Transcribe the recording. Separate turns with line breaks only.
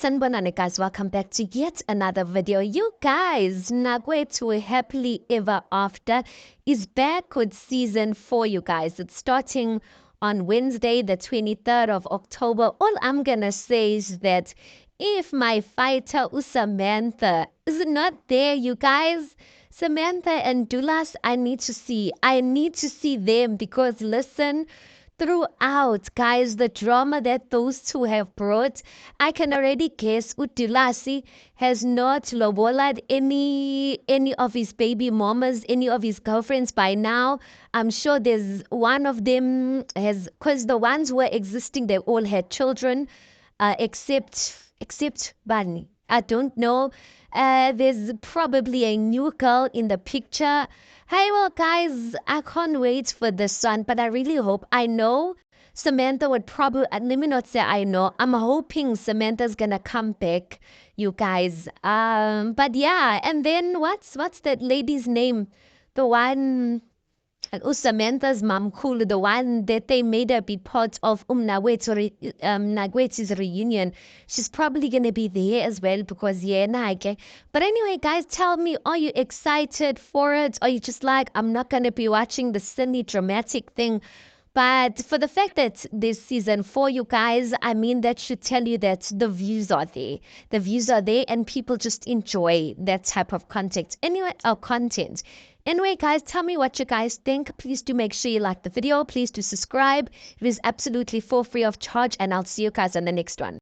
Sanibonani guys, welcome back to yet another video. You guys, Mnakwethu Happily Ever After is back with season 4, you guys. It's starting on Wednesday, the 23rd of October. All I'm gonna say is that if my fighter Samantha is not there, you guys, Samantha and Dulas, I need to see them because listen, throughout, guys, the drama that those two have brought, I can already guess Udilasi has not lobolad any of his baby mamas, any of his girlfriends by now. I'm sure there's one of them has, because the ones who were existing, they all had children, except Barney. I don't know. There's probably a new girl in the picture. Hey, well, guys, I can't wait for this one, but I really hope. I know Samantha would probably, let me not say I know. I'm hoping Samantha's gonna come back, you guys. But yeah, and then what's that lady's name? The one. Samantha's mom, cool, the one that they made her be part of Mnakwethu's reunion. She's probably gonna be there as well because yeah, nah, okay. But anyway, guys, tell me, are you excited for it? Are you just like, I'm not gonna be watching the silly dramatic thing? But for the fact that this season 4, you guys, I mean, that should tell you that the views are there. The views are there and people just enjoy that type of content. Content. Anyway, guys, tell me what you guys think. Please do make sure you like the video. Please do subscribe. It is absolutely for free of charge, and I'll see you guys on the next one.